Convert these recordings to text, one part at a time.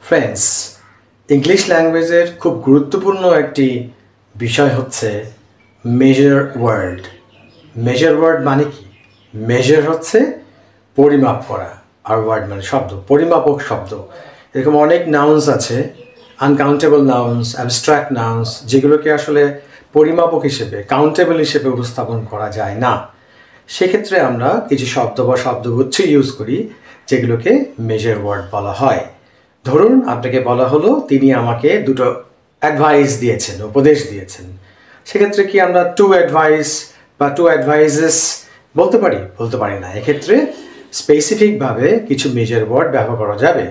Friends, English ল্যাঙ্গুয়েজের খুব গুরুত্বপূর্ণ একটি বিষয় হচ্ছে মেজার ওয়ার্ড। মেজার ওয়ার্ড মানে কি? মেজার হচ্ছে পরিমাপ করা, আর ওয়ার্ড মানে শব্দ, পরিমাপক শব্দ। এরকম অনেক নাউন্স আছে, আনকাউন্টেবল নাউন্স, অ্যাবস্ট্রাক্ট নাউন্স, যেগুলোকে আসলে পরিমাপক হিসেবে, কাউন্টেবল হিসেবে উপস্থাপন করা যায় না। সেক্ষেত্রে আমরা কিছু শব্দ বা শব্দগুচ্ছ ইউজ করি যেগুলোকে মেজার ওয়ার্ড বলা হয়। ধরুন, আপনাকে বলা হলো তিনি আমাকে দুটো অ্যাডভাইস দিয়েছেন, উপদেশ দিয়েছেন। সেক্ষেত্রে কি আমরা টু অ্যাডভাইস বা টু অ্যাডভাইসেস বলতে পারি? বলতে পারি না। এক্ষেত্রে স্পেসিফিকভাবে কিছু মেজার ওয়ার্ড ব্যবহার করা যাবে।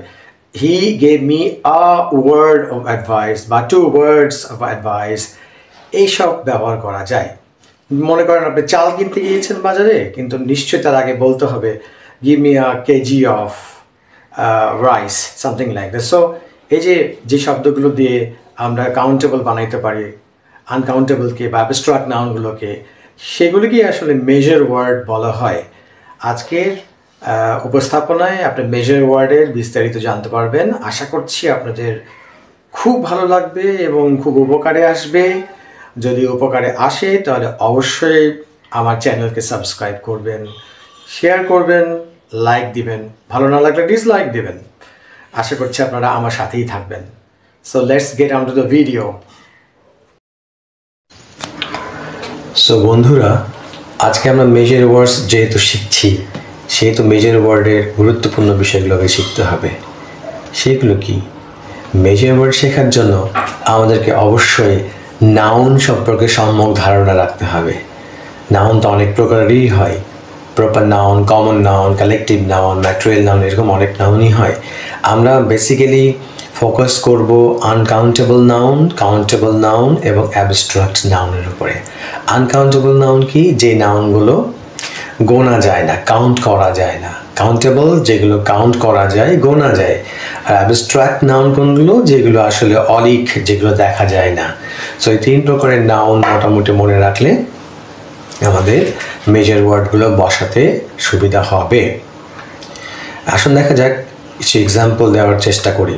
He gave me a word of advice বা টু ওয়ার্ডস অফ অ্যাডভাইস, এইসব ব্যবহার করা যায়। মনে করেন আপনি চাল কিনতে গিয়েছেন বাজারে, কিন্তু নিশ্চয়ই তার আগে বলতে হবে give me a KG of rice, something like that. So এই যে শব্দগুলো দিয়ে আমরা কাউন্টেবল বানাইতে পারি আনকাউন্টেবলকে বা অ্যাবস্ট্রাক্ট নাউনগুলোকে, সেগুলিকেই আসলে মেজার ওয়ার্ড বলা হয়। আজকের উপস্থাপনায় আপনি মেজার ওয়ার্ডের বিস্তারিত জানতে পারবেন। আশা করছি আপনাদের খুব ভালো লাগবে এবং খুব উপকারে আসবে। যদি উপকারে আসে তাহলে অবশ্যই আমার চ্যানেলকে সাবস্ক্রাইব করবেন, শেয়ার করবেন, লাইক দিবেন। ভালো না লাগলে ডিসলাইক দিবেন। আশা করছি আপনারা আমার সাথেই থাকবেন। So let's get on to the video. So বন্ধুরা, আজকে আমরা মেজার ওয়ার্ডস যেহেতু শিখছি, সেহেতু মেজার ওয়ার্ডের গুরুত্বপূর্ণ বিষয়গুলোকে শিখতে হবে। সেগুলো কি? মেজার ওয়ার্ড শেখার জন্য আমাদেরকে অবশ্যই নাউন সম্পর্কে সম্যক ধারণা রাখতে হবে। নাউন তো অনেক প্রকারেরই হয়, proper noun, common noun, collective noun, material noun, এরকম অনেক নাউনই হয়। আমরা বেসিক্যালি ফোকাস করব আনকাউন্টেবল নাউন, কাউন্টেবল নাউন এবং অ্যাবস্ট্রাক্ট নাউনের উপরে। আনকাউন্টেবল নাউন কি? যে নাউনগুলো গোনা যায় না, কাউন্ট করা যায় না। কাউন্টেবল যেগুলো কাউন্ট করা যায়, গোনা যায়। আর অ্যাবস্ট্রাক্ট নাউন কোনগুলো? যেগুলো আসলে অলিক, যেগুলো দেখা যায় না। সো এই তিন প্রকারের নাউন মোটামুটি মনে রাখলে আমাদের মেজার ওয়ার্ডগুলো বসাতে সুবিধা হবে। আসুন দেখা যাক, কিছু এক্সাম্পল দেওয়ার চেষ্টা করি।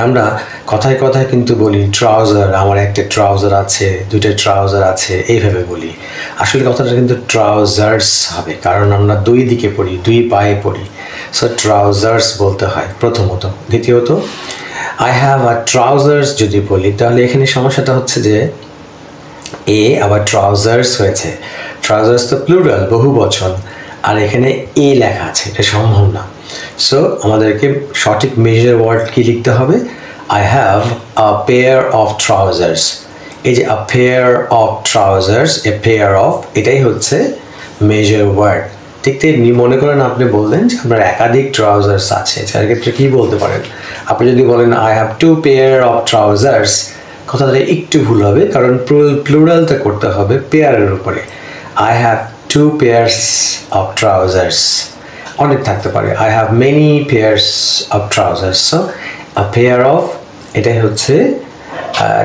আমরা কথায় কথায় কিন্তু বলি ট্রাউজার, আমার একটা ট্রাউজার আছে, দুটো ট্রাউজার আছে, এইভাবে বলি। আসলে কথাটা কিন্তু ট্রাউজার্স হবে, কারণ আমরা দুই দিকে পড়ি, দুই পায়ে পড়ি। সো ট্রাউজার্স বলতে হয় প্রথমত। দ্বিতীয়ত, আই হ্যাভ আ ট্রাউজার্স যদি বলি, তাহলে এখানে সমস্যাটা হচ্ছে যে এ আবার ট্রাউজার্স হয়েছে। ট্রাউজার্স তো প্লুরাল, বহু বচন, আর এখানে এ লেখা আছে, এটা সম্ভব না। সো আমাদেরকে সঠিক মেজার ওয়ার্ড কি লিখতে হবে? I have a pair of trousers. এই যে আ pair of trousers, A pair of, এটাই হচ্ছে মেজার ওয়ার্ড। ঠিক তেমনি মনে করেন আপনি বললেন যে আপনার একাধিক ট্রাউজার্স আছে, সেক্ষেত্রে কী বলতে পারেন? আপনি যদি বলেন I have two pair of trousers, কথাটা একটু ভুল হবে, কারণ প্লুরালটা করতে হবে পেয়ারের উপরে। I have two pairs of trousers, অনেক থাকতে পারে। I have many pairs of trousers. So a pair of, এটাই হচ্ছে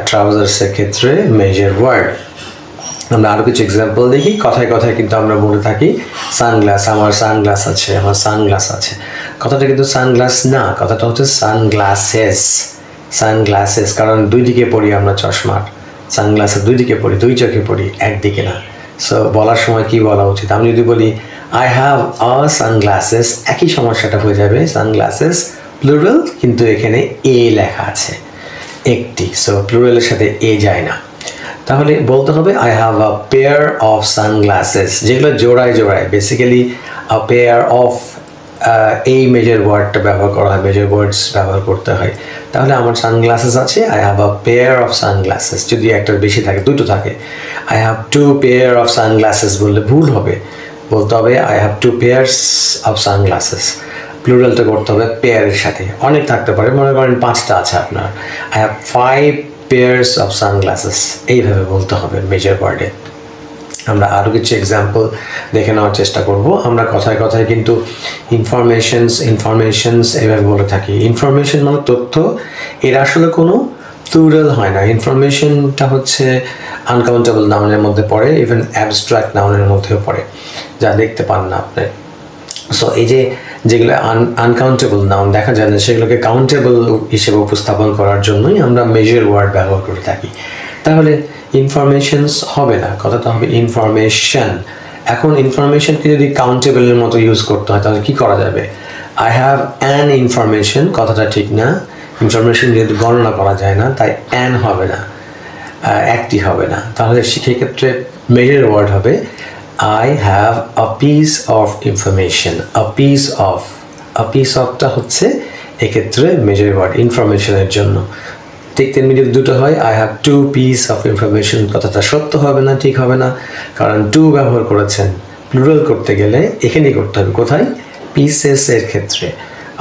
ট্রাউজার্সের ক্ষেত্রে মেজার ওয়ার্ড। আমরা আরও কিছু এক্সাম্পল দেখি। কথায় কথায় কিন্তু আমরা বলে থাকি সানগ্লাস, আমার সানগ্লাস আছে, আমার সানগ্লাস আছে। কথাটা কিন্তু সানগ্লাস না, কথাটা হচ্ছে সানগ্লাসেস। সানগ্লাসেস, কারণ দুই দিকে পড়ি আমরা চশমার। সানগ্লাসের দুই দিকে পড়ি, দুই চোখে পড়ি, একদিকে না। সো বলার সময় কি বলা উচিত? আমি যদি বলি আই হ্যাভ আ সানগ্লাসেস, একই সমস্যাটা হয়ে যাবে। সানগ্লাসেস প্লুরাল, কিন্তু এখানে এ লেখা আছে একটি। সো প্লুরালের সাথে এ যায় না। তাহলে বলতে হবে I have a pair of sunglasses, যেগুলো জোড়ায় জোড়ায়। বেসিক্যালি আ পেয়ার অফ, এই মেজার ওয়ার্ডটা ব্যবহার করা হয়, মেজার ওয়ার্ডস ব্যবহার করতে হয়। তাহলে আমার সানগ্লাসেস আছে, I have a pair of sunglasses. যদি একটা বেশি থাকে, দুটো থাকে, I have two pair of sunglasses বললে ভুল হবে। বলতে হবে I have two pairs of sunglasses. প্লুরালটা করতে হবে পেয়ারের সাথে। অনেক থাকতে পারে, মনে করেন 5টা আছে আপনার, I have 5 pairs of sunglasses, এইভাবে বলতে হবে মেজার ওয়ার্ডে। আমরা আরও কিছু এক্সাম্পল দেখে নেওয়ার চেষ্টা করব। আমরা কথায় কথায় কিন্তু ইনফরমেশনস এভাবে বলে থাকি। ইনফরমেশন মানে তথ্য, এর আসলে কোনো প্লুরাল হয় না। ইনফরমেশনটা হচ্ছে আনকাউন্টেবল নাউনের মধ্যে পড়ে, ইভেন অ্যাবস্ট্রাক্ট নাউনের মধ্যেও পড়ে, যা দেখতে পান না আপনি। সো এই যে যেগুলো আনকাউন্টেবল নাউন, দেখা যায় না, সেগুলোকে কাউন্টেবল হিসেবে উপস্থাপন করার জন্যই আমরা মেজর ওয়ার্ড ব্যবহার করে থাকি। তাহলে ইনফরমেশনস হবে না, কথাটা হবে ইনফরমেশন। এখন ইনফরমেশনকে যদি কাউন্টেবলের মতো ইউজ করতে হয় তাহলে কি করা যাবে? আই হ্যাভ অ্যান ইনফরমেশন, কথাটা ঠিক না। ইনফরমেশন যেহেতু গণনা করা যায় না তাই অ্যান হবে না, একটি হবে না। তাহলে সেক্ষেত্রে মেজর ওয়ার্ড হবে I have a piece of information. A piece ofটা হচ্ছে এক্ষেত্রে মেজর ওয়ার্ড ইনফরমেশনের জন্য। ঠিক তেমনি যদি দুটো হয়, I have two piece of information, কথাটা সত্য হবে না, ঠিক হবে না, কারণ two ব্যবহার করেছেন। প্লুরাল করতে গেলে এখানেই করতে হবে, কোথায়? পিসেস এর ক্ষেত্রে।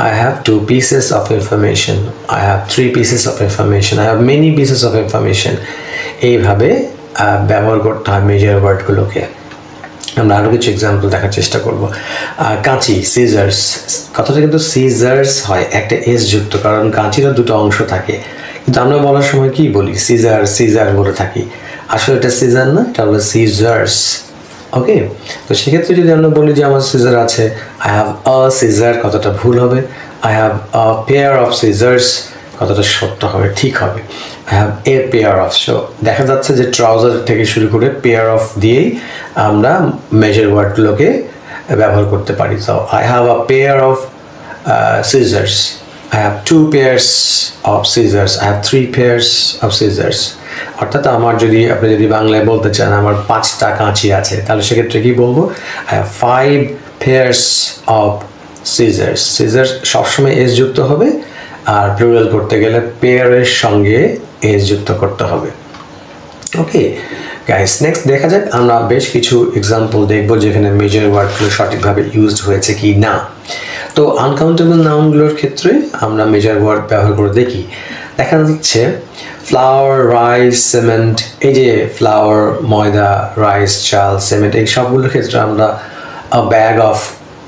I have two pieces of information. I have three pieces of information. I have many pieces of information. এইভাবে ব্যবহার করতে হয় মেজর ওয়ার্ডগুলোকে। আমরা আরও কিছু এক্সাম্পল দেখার চেষ্টা করব। কাঁচি, সিজার্স, কথাটা কিন্তু সিজার্স হয়, একটা এস যুক্ত, কারণ কাঁচিরও দুটো অংশ থাকে, কিন্তু আমরা বলার সময় কি বলি? সিজার বলে থাকি। আসলে এটা সিজার না, এটা হলো সিজার্স। ওকে, তো সেক্ষেত্রে যদি আমরা বলি যে আমার সিজার আছে, আই হ্যাভ আ সিজার, কথাটা ভুল হবে। I have a pair of scissors, কথাটা সত্য হবে, ঠিক হবে। I have a pair of. So দেখা যাচ্ছে যে ট্রাউজার থেকে শুরু করে পেয়ার অফ দিয়েই আমরা মেজর ওয়ার্ডগুলোকে ব্যবহার করতে পারি। So I have a pair of scissors, I have two pairs of scissors, I have three pairs of scissors. অর্থাৎ আমার যদি আপনি যদি বাংলায় বলতে চান আমার 5টা কাঁচি আছে, তাহলে সেক্ষেত্রে কি বলবো? I have 5 pairs of scissors. scissors সবসময় এস যুক্ত হবে, আর প্লুরাল করতে গেলে পেয়ারের সঙ্গে এস যুক্ত করতে হবে। ওকে গাইস, নেক্সট দেখা যাক আমরা বেশ কিছু এক্সাম্পল দেখবো যেখানে মেজর ওয়ার্ডগুলো সঠিকভাবে ইউজড হয়েছে কি না। তো আনকাউন্টেবল নাউনগুলোর ক্ষেত্রে আমরা মেজর ওয়ার্ড ব্যবহার করে দেখি। দেখা যাচ্ছে ফ্লাওয়ার, রাইস, সিমেন্ট। এই যে ফ্লাওয়ার, ময়দা, রাইস, চাল, সিমেন্ট, এই সবগুলোর ক্ষেত্রে আমরা আ ব্যাগ অফ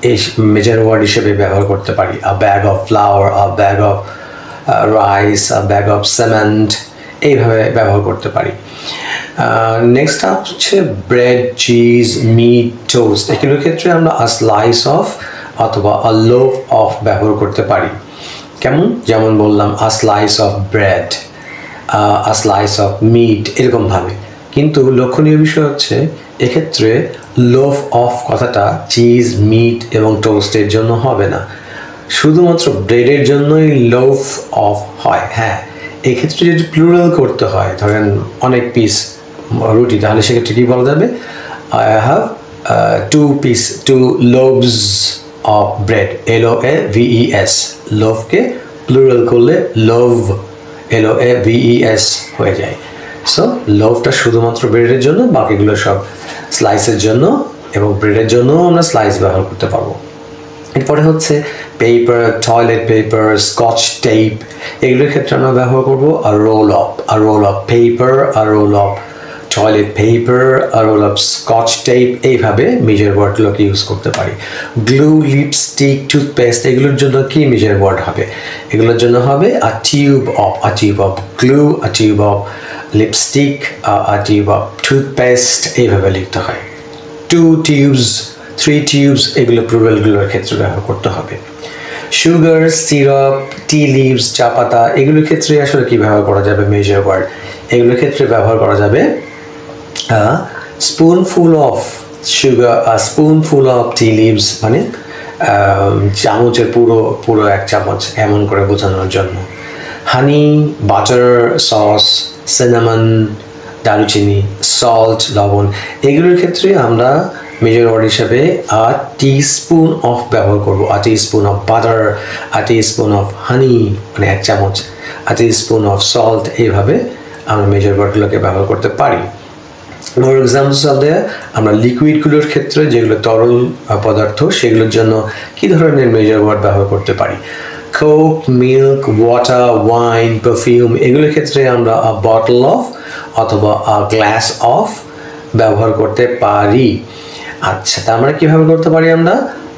এই মেজর ওয়ার্ড হিসেবে ব্যবহার করতে পারি। আ bag of flower, a bag of rice, a bag of cement, এইভাবে ব্যবহার করতে পারি। নেক্সট হচ্ছে ব্রেড, চিজ, মিট, টোস্ট। এগুলোর ক্ষেত্রে আমরা আ স্লাইস অফ অথবা আ লোফ অফ ব্যবহার করতে পারি। কেমন? যেমন বললাম a slice of bread, a slice of meat, এরকমভাবে। কিন্তু লক্ষণীয় বিষয় হচ্ছে এক্ষেত্রে লোফ অফ কথাটা চিজ, মিট এবং টোস্টের জন্য হবে না, শুধুমাত্র ব্রেডের জন্যই লোফ অফ হয়। হ্যাঁ, এক্ষেত্রে যদি প্লুরাল করতে হয়, ধরেন অনেক পিস রুটি, তাহলে সেক্ষেত্রে কী বলা যাবে? I have two loaves of bread, LOAVES। লোভকে প্লুরাল করলে লোভ, LOAVES হয়ে যায়। সো লোভটা শুধুমাত্র ব্রেডের জন্য, বাকিগুলো সব স্লাইসের জন্য, এবং ব্রেডের জন্য আমরা স্লাইস ব্যবহার করতে পারবো। এরপরে হচ্ছে paper, toilet paper, scotch tape, এগুলোর ক্ষেত্রে আমরা ব্যবহার করবো a roll of paper, a roll of toilet paper, a roll of scotch tape, এইভাবে মেজর ওয়ার্ডগুলোকে ইউজ করতে পারি। গ্লু, লিপস্টিক, টুথপেস্ট, এগুলোর জন্য কি মেজর ওয়ার্ড হবে? এগুলোর জন্য হবে a tube of glue, a tube of lipstick, a tube of toothpaste, এইভাবে লিখতে হয়। 2 টিউবস, 3 টিউবস, এগুলো প্লুরালগুলোর ক্ষেত্রে ব্যবহার করতে হবে। সুগার, সিরাপ, টি লিভস, চা পাতা, এগুলোর ক্ষেত্রে আসলে কি ব্যবহার করা যাবে মেজর ওয়ার্ড? এগুলোর ক্ষেত্রে ব্যবহার করা যাবে spoonful of sugar, spoonful of tea leaves, মানে চামচের পুরো 1 চামচ, এমন করে বোঝানোর জন্য। হানি, বাটার, সস, সিনামন, দারুচিনি, সল্ট, লবণ, এগুলোর ক্ষেত্রে আমরা মেজর ওয়ার্ড হিসাবে আ টিস্পুন অফ ব্যবহার করব। A teaspoon of butter, a teaspoon of honey, মানে 1 চামচ, আ টিস্পুন অফ সল্ট, এইভাবে আমরা মেজর ওয়ার্ডগুলোকে ব্যবহার করতে পারি। ফর এক্সাম্পলস অফ দেয়ার, আমরা লিকুইডগুলোর ক্ষেত্রে যেগুলো তরল পদার্থ, সেগুলোর জন্য কি ধরনের মেজর ওয়ার্ড ব্যবহার করতে পারি? Coke, milk, water, wine, perfume, এগুলোর ক্ষেত্রে আমরা আ বটল অফ অথবা আ গ্লাস অফ ব্যবহার করতে পারি। আচ্ছা, তা আমরা কীভাবে করতে পারি? আমরা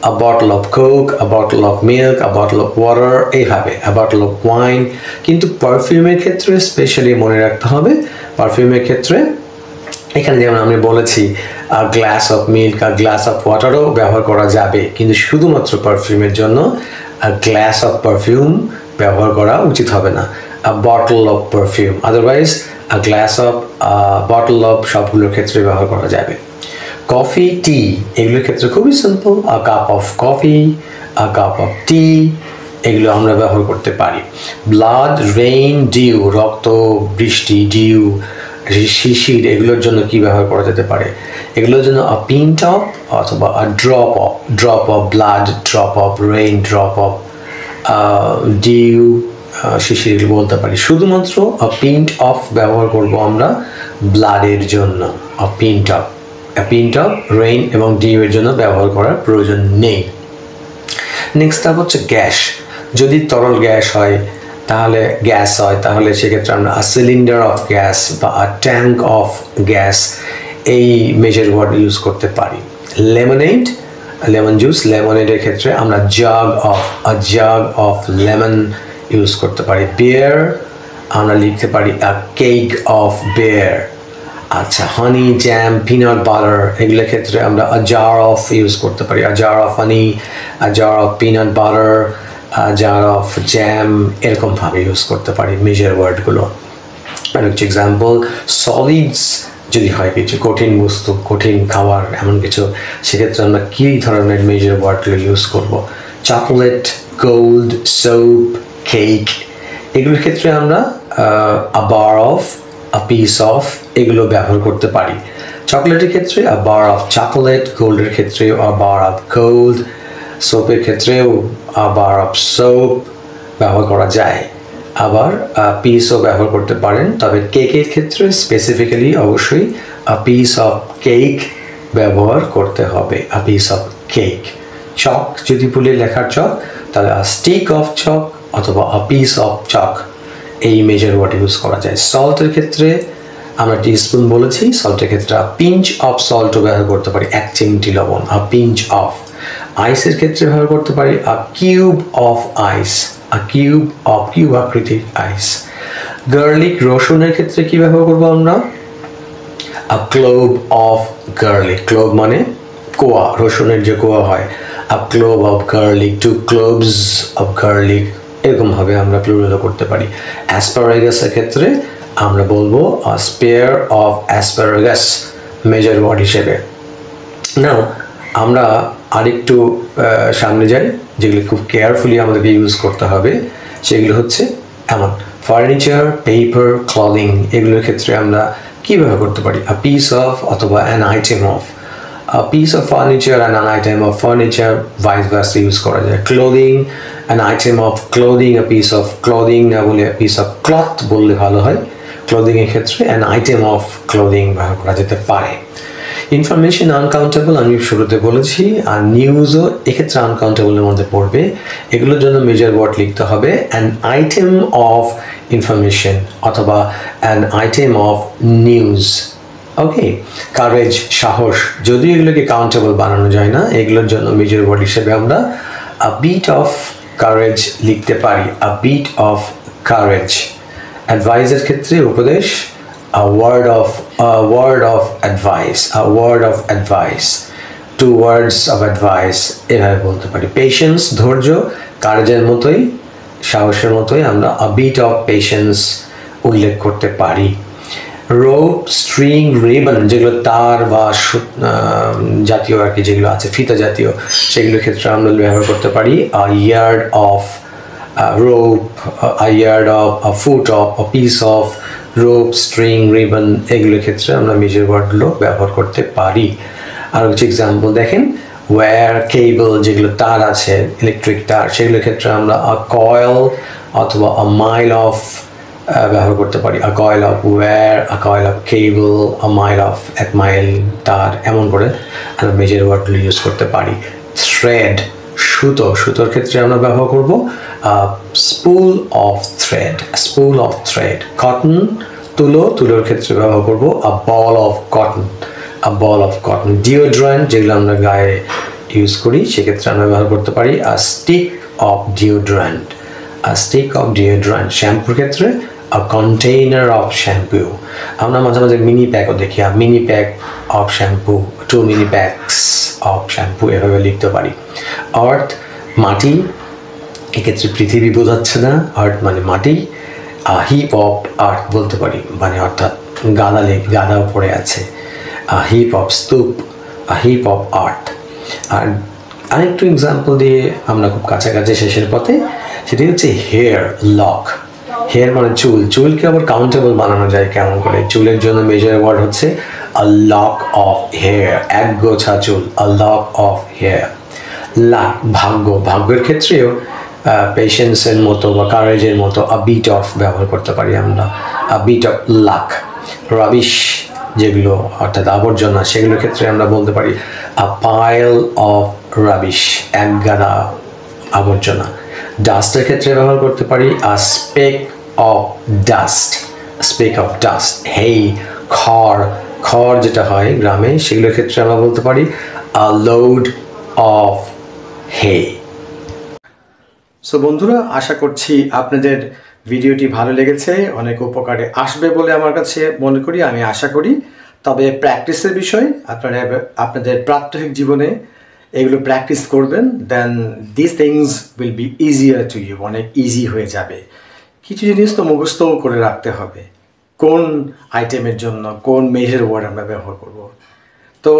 a bottle of Coke, a bottle of milk, a bottle of water, এইভাবে আ বটল অফ ওয়াইন। কিন্তু পারফিউমের ক্ষেত্রে স্পেশালি মনে রাখতে হবে, পারফিউমের ক্ষেত্রে এখানে যেমন আমি বলেছি গ্লাস অফ মিল্ক আর গ্লাস অফ ওয়াটারও ব্যবহার করা যাবে, কিন্তু শুধুমাত্র পারফিউমের জন্য গ্লাস অফ পারফিউম ব্যবহার করা উচিত হবে না। Bottle of perfume, otherwise glass of bottle of সবগুলোর ক্ষেত্রে ব্যবহার করা যাবে। কফি, টি এগুলোর ক্ষেত্রে খুবই simple, a cup of coffee, a cup of tea এগুলো আমরা ব্যবহার করতে পারি। ব্লাড, রেইন, ডিউ রক্ত, বৃষ্টি, ডিউ, শিশির এগুলোর জন্য কি ব্যবহার করা যেতে পারে? এগুলোর জন্য আ পিন্ট অফ অথবা a drop of blood, drop of rain, drop of dew, শিশির এগুলো বলতে পারি। শুধুমাত্র আ পিন্ট অফ ব্যবহার করব আমরা ব্লাডের জন্য। আ পিন্ট অফ রেইন এবং ডিউ এর জন্য ব্যবহার করার প্রয়োজন নেই। নেক্সট তারপর হচ্ছে গ্যাস। যদি তরল গ্যাস হয় তাহলে সেক্ষেত্রে আমরা আ সিলিন্ডার অফ গ্যাস বা আ ট্যাঙ্ক অফ গ্যাস এই মেজর ওয়ার্ড ইউজ করতে পারি। লেমন জুস, লেমনেডের ক্ষেত্রে আমরা জাগ অফ লেমন ইউজ করতে পারি। বিয়ার আমরা লিখতে পারি আ কেক অফ বিয়ার। আচ্ছা, হানি, জ্যাম, পিনাট বাটার এগুলোর ক্ষেত্রে আমরা আ জার অফ ইউজ করতে পারি। A jar of honey, a jar of peanut butter, jar of jam এরকমভাবে ইউজ করতে পারি মেজর ওয়ার্ডগুলো। আর হচ্ছে এক্সাম্পল, সলিডস যদি হয় কিছু কঠিন বস্তু, কঠিন খাবার এমন কিছু, সেক্ষেত্রে আমরা কী ধরনের মেজর ওয়ার্ডগুলো ইউজ করব? চকোলেট, গোল্ড, সোপ, কেক এগুলোর ক্ষেত্রে আমরা আ বার অফ, আ পিস অফ এগুলো ব্যবহার করতে পারি। চকলেটের ক্ষেত্রে আ বার অফ চকোলেট, গোল্ডের ক্ষেত্রে আ বার অফ গোল্ড, সোপের ক্ষেত্রেও আ বার অফ সোপ ব্যবহার করা যায়। আবার পিসও ব্যবহার করতে পারেন, তবে কেকের ক্ষেত্রে স্পেসিফিক্যালি অবশ্যই আ পিস অফ কেক ব্যবহার করতে হবে। A piece of cake. Chalk যদি বলে লেখার চক, তাহলে আ স্টিক অফ চক অথবা আ পিস অফ চক এই মেজর ওয়ার্ড ইউজ করা যায়। সল্টের ক্ষেত্রে আমরা টিস্পুন বলেছি, সল্টের ক্ষেত্রে আ পিঞ্চ অফ সল্টও ব্যবহার করতে পারি, 1 চিমটি লবণ, আ পিঞ্চ অফ। আইসের ক্ষেত্রে ব্যবহার করতে পারি a cube of ice, a cube আকৃতির আইস। গার্লিক, রসুনের ক্ষেত্রে কি ব্যবহার করবো আমরা? A clove of garlic. Clove মানে কোয়া, রসুনের যে কোয়া হয়। A clove of garlic, 2 cloves of garlic এরকমভাবে আমরা প্লুরালও করতে পারি। অ্যাসপারাগাসের ক্ষেত্রে আমরা বলবো a spear of asparagus major word হিসেবে। নাও আমরা আরেকটু সামনে যাই, যেগুলো খুব কেয়ারফুলি আমাদেরকে ইউজ করতে হবে। সেগুলো হচ্ছে এমন ফার্নিচার, পেপার, ক্লদিং এগুলোর ক্ষেত্রে আমরা কী ব্যবহার করতে পারি? আ পিস অফ অথবা an item of. A piece of furniture and an item of furniture, vice versa use করা যায়। Clothing, an item of clothing, a piece of clothing না বলে a piece of cloth বললে ভালো হয়। ক্লোদিং এর ক্ষেত্রে an item of clothing ব্যবহার করা যেতে পারে। ইনফরমেশন আনকাউন্টেবল আমি শুরুতে বলেছি, আর নিউজও এক্ষেত্রে আনকাউন্টেবলের মধ্যে পড়বে। এগুলোর জন্য মেজর ওয়ার্ড লিখতে হবে an item of information অথবা an item of news। Okay, courage, সাহস, যদিও এগুলোকে কাউন্টেবল বানানো যায় না, এগুলোর জন্য মেজর ওয়ার্ড হিসেবে আমরা আ বিট অফ কারেজ লিখতে পারি, আ বিট অফ কারেজ। অ্যাডভাইসের ক্ষেত্রে উপদেশ, a word of advice, a word of advice, 2 words of advice এভাবে বলতে পারি। পেশেন্স, ধৈর্য, কারেজের মতোই, সাহসের মতোই আমরা আ বিট অফ পেশেন্স উল্লেখ করতে পারি। রোপ, স্ট্রিং, রিবন যেগুলো তার বা জাতীয় আর কি যেগুলো আছে ফিতা জাতীয়, সেগুলোর ক্ষেত্রে আমরা ব্যবহার করতে পারি a yard of rope, a yard of, a foot of, a piece of rope, string, ribbon এগুলোর ক্ষেত্রে আমরা মেজর ওয়ার্ডগুলো ব্যবহার করতে পারি। আর কিছু এক্সাম্পল দেখেন, ওয়্যার, কেবল যেগুলো তার আছে ইলেকট্রিক তার, সেগুলোর ক্ষেত্রে আমরা আ কয়েল অথবা আ মাইল অফ ব্যবহার করতে পারি। A coil of wire, a coil of cable, a mile of 1 mile তার, এমন করে আমরা মেজর ওয়ার্ডগুলো ইউজ করতে পারি। থ্রেড, সুতো, সুতোর ক্ষেত্রে আমরা ব্যবহার করব spool of thread, spool of thread. Cotton, তুলো, তুলোর ক্ষেত্রে ব্যবহার করব a ball of cotton, a ball of cotton. Deodorant যেগুলো আমরা গায়ে ইউজ করি, সেক্ষেত্রে আমরা ব্যবহার করতে পারি a stick of deodorant, a stick of deodorant. শ্যাম্পুর ক্ষেত্রে a container of shampoo. আমরা মাঝে মাঝে মিনি প্যাকও দেখি, mini pack of shampoo, 2 mini packs of shampoo, এভাবে লিখতে পারি। আর্থ মাটি, এক্ষেত্রে পৃথিবী বোঝাচ্ছে না, আর্থ মানে মাটি। হিপ অফ আর্থ বলতে পারি, মানে অর্থাৎ গাদা পড়ে আছে। হিপ অফ স্তূপ, হিপ অফ আর্থ। আর আরেকটু এক্সাম্পল দিয়ে আমরা খুব কাছাকাছি শেষের পথে, সেটি হচ্ছে হেয়ার লক। হেয়ার মানে চুল, চুলকে আবার কাউন্টেবল বানানো যায় কেমন করে? চুলের জন্য মেজার ওয়ার্ড হচ্ছে আ লক অফ হেয়ার, এক গোছা চুল, আ লক অফ হেয়ার। লাক ভাগ্য, ভাগ্যের ক্ষেত্রেও পেশেন্সের মতো বা কারেজের মতো আ বিট অফ ব্যবহার করতে পারি আমরা, a bit of luck. Rubbish যেগুলো অর্থাৎ আবর্জনা, সেগুলোর ক্ষেত্রে আমরা বলতে পারি আ পাইল অফ রাবিশ, এক গাদা আবর্জনা। ডাস্টের ক্ষেত্রে ব্যবহার করতে পারি a speck of dust, speck of dust. Hay খড় যেটা হয় গ্রামে, সেগুলোর ক্ষেত্রে আমরা বলতে পারি a load of hay. So বন্ধুরা, আশা করছি আপনাদের ভিডিওটি ভালো লেগেছে, অনেক উপকারে আসবে বলে আমার কাছে মনে করি, আমি আশা করি। তবে প্র্যাকটিসের বিষয়, আপনাদের প্রাত্যহিক জীবনে এগুলো প্র্যাকটিস করবেন, then this things will be easier to you, অনেক ইজি হয়ে যাবে। কিছু জিনিস তো মুখস্থও করে রাখতে হবে, কোন আইটেমের জন্য কোন মেজার ওয়ার্ড আমরা ব্যবহার করব। তো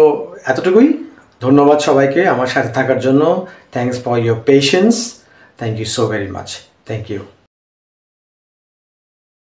এতটুকুই, ধন্যবাদ সবাইকে আমার সাথে থাকার জন্য। Thanks for your patience, thank you so very much, thank you.